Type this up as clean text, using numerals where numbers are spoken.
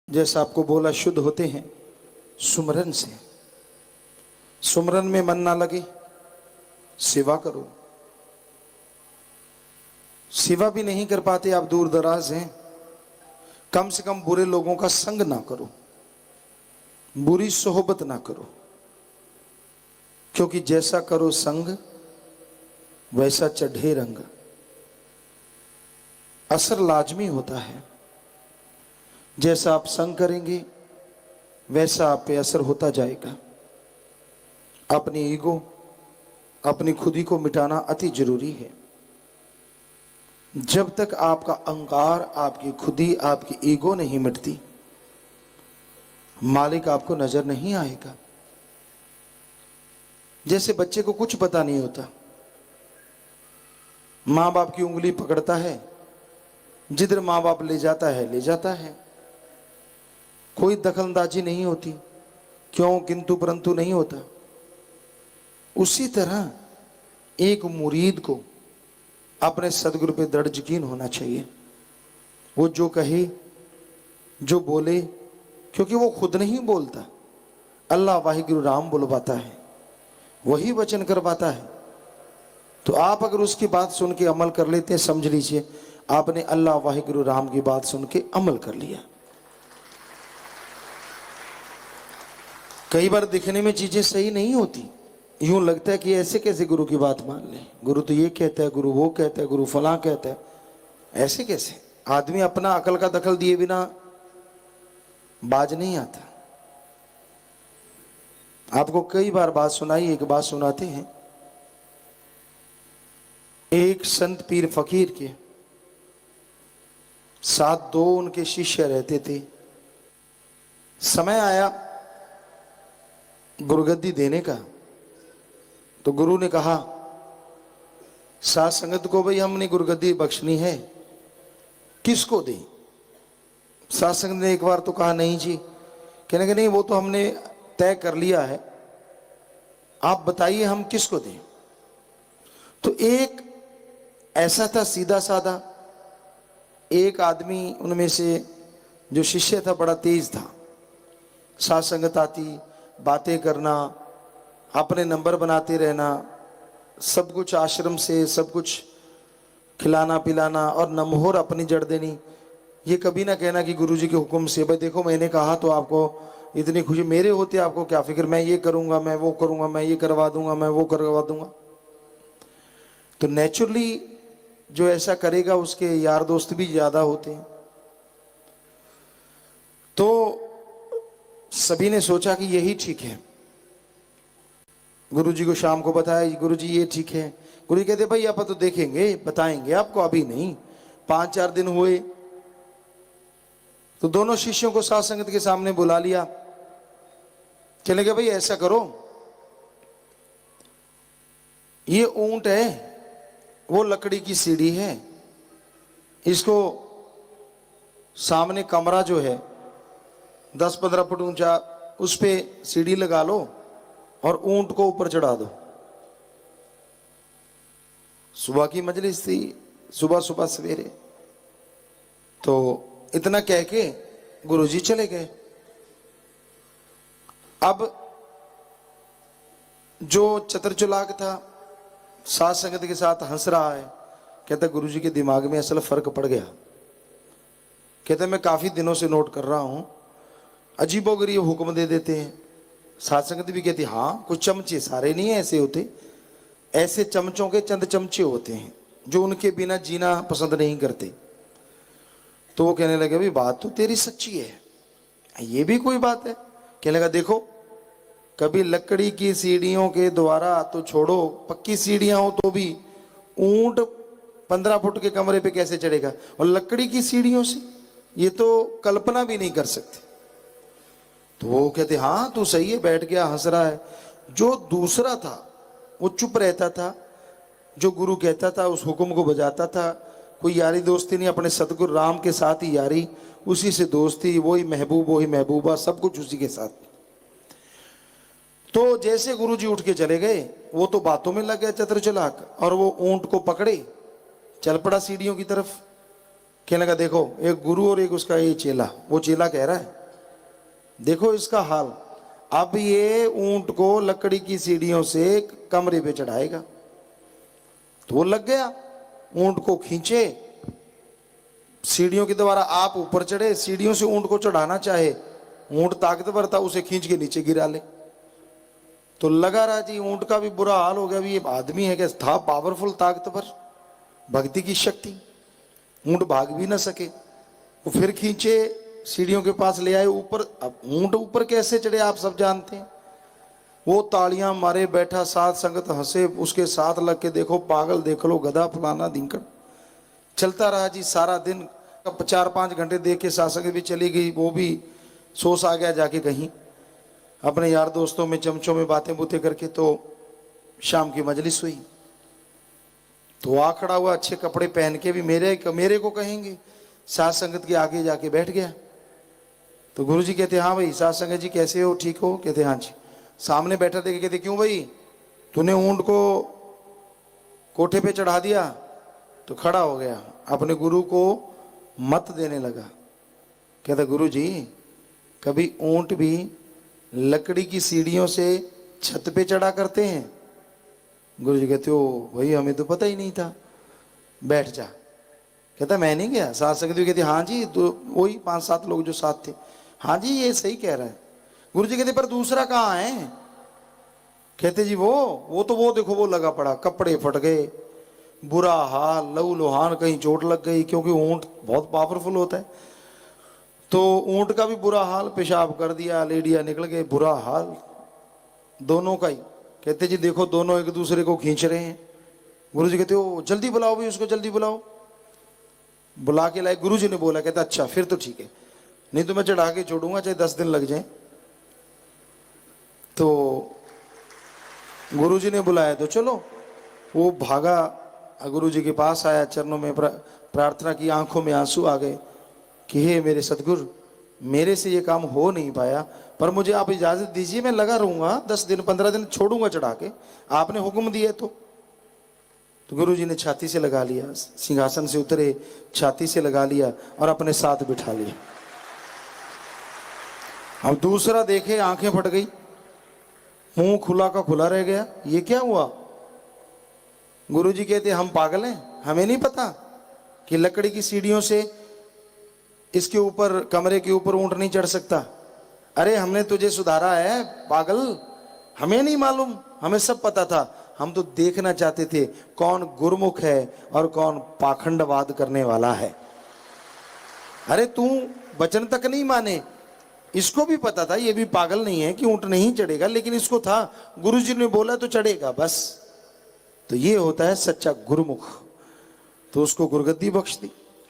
जैसा आपको बोला, शुद्ध होते हैं सुमरन से। सुमरन में मन ना लगे, सेवा करो। सेवा भी नहीं कर पाते, आप दूर दराज हैं, कम से कम बुरे लोगों का संग ना करो, बुरी सोहबत ना करो, क्योंकि जैसा करो संग वैसा चढ़े रंग। असर लाजमी होता है, जैसा आप संग करेंगे वैसा आप पे असर होता जाएगा। अपनी ईगो, अपनी खुदी को मिटाना अति जरूरी है। जब तक आपका अहंकार, आपकी खुदी, आपकी ईगो नहीं मिटती, मालिक आपको नजर नहीं आएगा। जैसे बच्चे को कुछ पता नहीं होता, मां बाप की उंगली पकड़ता है, जिधर मां बाप ले जाता है ले जाता है, कोई दखलंदाजी नहीं होती, क्यों किंतु परंतु नहीं होता। उसी तरह एक मुरीद को अपने सदगुरु पे दृढ़ यकीन होना चाहिए। वो जो कहे, जो बोले, क्योंकि वो खुद नहीं बोलता, अल्लाह वाहिगुरु राम बुलवाता है, वही वचन करवाता है। तो आप अगर उसकी बात सुन के अमल कर लेते हैं, समझ लीजिए आपने अल्लाह वाहिगुरु राम की बात सुन के अमल कर लिया। कई बार दिखने में चीजें सही नहीं होती, यूं लगता है कि ऐसे कैसे गुरु की बात मान ले, गुरु तो ये कहता है, गुरु वो कहता है, गुरु फलां कहता है, ऐसे कैसे। आदमी अपना अकल का दखल दिए बिना बाज नहीं आता। आपको कई बार बात सुनाई, एक बात सुनाते हैं। एक संत पीर फकीर के साथ दो उनके शिष्य रहते थे। समय आया गुरुगद्दी देने का, तो गुरु ने कहा साथ संगत को, भाई हमने गुरुगद्दी बख्शनी है, किसको दें। साथ संगत ने एक बार तो कहा नहीं जी, कहने के नहीं वो तो हमने तय कर लिया है, आप बताइए हम किसको दें। तो एक ऐसा था सीधा साधा, एक आदमी उनमें से जो शिष्य था बड़ा तेज था, साथ संगत आती, बातें करना, अपने नंबर बनाते रहना, सब कुछ आश्रम से सब कुछ खिलाना पिलाना और नमहोर अपनी जड़ देनी। ये कभी ना कहना कि गुरुजी के हुक्म से, भाई देखो मैंने कहा तो आपको इतनी खुशी, मेरे होते आपको क्या फिक्र, मैं ये करूंगा, मैं वो करूंगा, मैं ये करवा दूंगा, मैं वो करवा दूंगा। तो नेचुरली जो ऐसा करेगा उसके यार दोस्त भी ज्यादा होते हैं। तो सभी ने सोचा कि यही ठीक है। गुरुजी को शाम को बताया, गुरुजी ये ठीक है। गुरुजी कहते भाई आप तो देखेंगे, बताएंगे आपको, अभी नहीं। 5-4 दिन हुए तो दोनों शिष्यों को साथ संगत के सामने बुला लिया। चले गए, भाई ऐसा करो, ये ऊंट है, वो लकड़ी की सीढ़ी है, इसको सामने कमरा जो है 10-15 फुट ऊंचा, उस पे सीढ़ी लगा लो और ऊंट को ऊपर चढ़ा दो। सुबह की मजलिस थी, सुबह सुबह सवेरे। तो इतना कह के गुरुजी चले गए। अब जो चतुर-चालाक था साथ संगत के साथ हंस रहा है, कहता गुरुजी के दिमाग में असल फर्क पड़ गया। कहता मैं काफी दिनों से नोट कर रहा हूं, अजीबोगरीब हुक्म दे देते हैं। साथ संगत भी कहती हाँ, कुछ चमचे, सारे नहीं ऐसे होते, ऐसे चमचों के चंद चमचे होते हैं जो उनके बिना जीना पसंद नहीं करते। तो वो कहने लगे भाई बात तो तेरी सच्ची है, ये भी कोई बात है। कहने लगा देखो, कभी लकड़ी की सीढ़ियों के द्वारा तो छोड़ो, पक्की सीढ़ियां हो तो भी ऊंट 15 फुट के कमरे पे कैसे चढ़ेगा, और लकड़ी की सीढ़ियों से ये तो कल्पना भी नहीं कर सकते। तो वो कहते हाँ तू सही है, बैठ गया हंस रहा है। जो दूसरा था वो चुप रहता था, जो गुरु कहता था उस हुक्म को बजाता था। कोई यारी दोस्ती नहीं, अपने सतगुरु राम के साथ ही यारी, उसी से दोस्ती, वही महबूब वही महबूबा, सब कुछ उसी के साथ। तो जैसे गुरुजी उठ के चले गए, वो तो बातों में लग गया चतुर चालाक, और वो ऊंट को पकड़े चल पड़ा सीढ़ियों की तरफ। कहने लगा देखो, एक गुरु और एक उसका ये चेला। वो चेला कह रहा है देखो इसका हाल। अब ये ऊंट को लकड़ी की सीढ़ियों से कमरे पे चढ़ाएगा, तो वो लग गया, ऊंट को खींचे, सीढ़ियों के द्वारा आप ऊपर चढ़े, सीढ़ियों से ऊंट को चढ़ाना चाहे, ऊंट ताकतवर था, उसे खींच के नीचे गिरा ले। तो लगा रहा जी, ऊंट का भी बुरा हाल हो गया। भी ये आदमी है क्या, था पावरफुल, ताकतवर, भक्ति की शक्ति, ऊंट भाग भी ना सके। वो फिर खींचे, सीढ़ियों के पास ले आए ऊपर। अब ऊंट ऊपर कैसे चढ़े आप सब जानते हैं। वो तालियां मारे बैठा, साथ संगत हंसे, उसके साथ लग के देखो पागल देख लो, गधा फलाना धिंकड़। चलता रहा जी सारा दिन। 4-5 घंटे देख के साथ संगत भी चली गई, वो भी सोच आ गया जाके कहीं अपने यार दोस्तों में चमचों में बातें बूतें करके। तो शाम की मजलिस हुई, तो आ खड़ा हुआ अच्छे कपड़े पहन के, भी मेरे को कहेंगे, साथ संगत के आगे जाके बैठ गया। तो गुरुजी कहते हाँ भाई साथ संगत जी कैसे हो, ठीक हो? कहते हाँ जी। सामने बैठा देखे, कहते क्यों भाई, तूने ऊंट को कोठे पे चढ़ा दिया? तो खड़ा हो गया, अपने गुरु को मत देने लगा। कहता गुरु जी, कभी ऊंट भी लकड़ी की सीढ़ियों से छत पे चढ़ा करते हैं? गुरु जी कहते हो भाई हमें तो पता ही नहीं था, बैठ जा। कहता मैं नहीं गया। साथ संगत भी कहते हाँ जी, तो वही 5-7 लोग जो साथ थे, हाँ जी ये सही कह रहा है। गुरु जी कहते पर दूसरा कहाँ है? कहते जी वो तो वो देखो, वो लगा पड़ा, कपड़े फट गए, बुरा हाल, लहू लुहान, कहीं चोट लग गई, क्योंकि ऊंट बहुत पावरफुल होता है। तो ऊंट का भी बुरा हाल, पेशाब कर दिया, लेडिया निकल गए, बुरा हाल दोनों का ही। कहते जी देखो दोनों एक दूसरे को खींच रहे हैं। गुरु जी कहते हो जल्दी बुलाओ भाई उसको, जल्दी बुलाओ। बुला के लाए, गुरु जी ने बोला। कहता अच्छा फिर तो ठीक है, नहीं तो मैं चढ़ा के छोड़ूंगा चाहे 10 दिन लग जाए। तो गुरु जी ने बुलाया तो चलो, वो भागा, गुरु जी के पास आया, चरणों में प्रार्थना की, आंखों में आंसू आ गए कि हे मेरे सतगुरु, मेरे से ये काम हो नहीं पाया, पर मुझे आप इजाजत दीजिए, मैं लगा रहूंगा 10 दिन 15 दिन, छोड़ूंगा चढ़ा के, आपने हुक्म दिया तो गुरु जी ने छाती से लगा लिया, सिंहासन से उतरे, छाती से लगा लिया और अपने साथ बिठा लिया। अब दूसरा देखे, आंखें फट गई, मुंह खुला का खुला रह गया, ये क्या हुआ? गुरु जी कहते हम पागल हैं, हमें नहीं पता कि लकड़ी की सीढ़ियों से इसके ऊपर, कमरे के ऊपर ऊंट नहीं चढ़ सकता। अरे हमने तुझे सुधारा है पागल, हमें नहीं मालूम, हमें सब पता था, हम तो देखना चाहते थे कौन गुरुमुख है और कौन पाखंडवाद करने वाला है। अरे तू वचन तक नहीं माने, इसको भी पता था ये भी पागल नहीं है कि ऊंट नहीं चढ़ेगा, लेकिन इसको था गुरु जी ने बोला तो चढ़ेगा बस। तो ये होता है सच्चा गुरुमुख। तो उसको गुरगद्दी बख्श दी।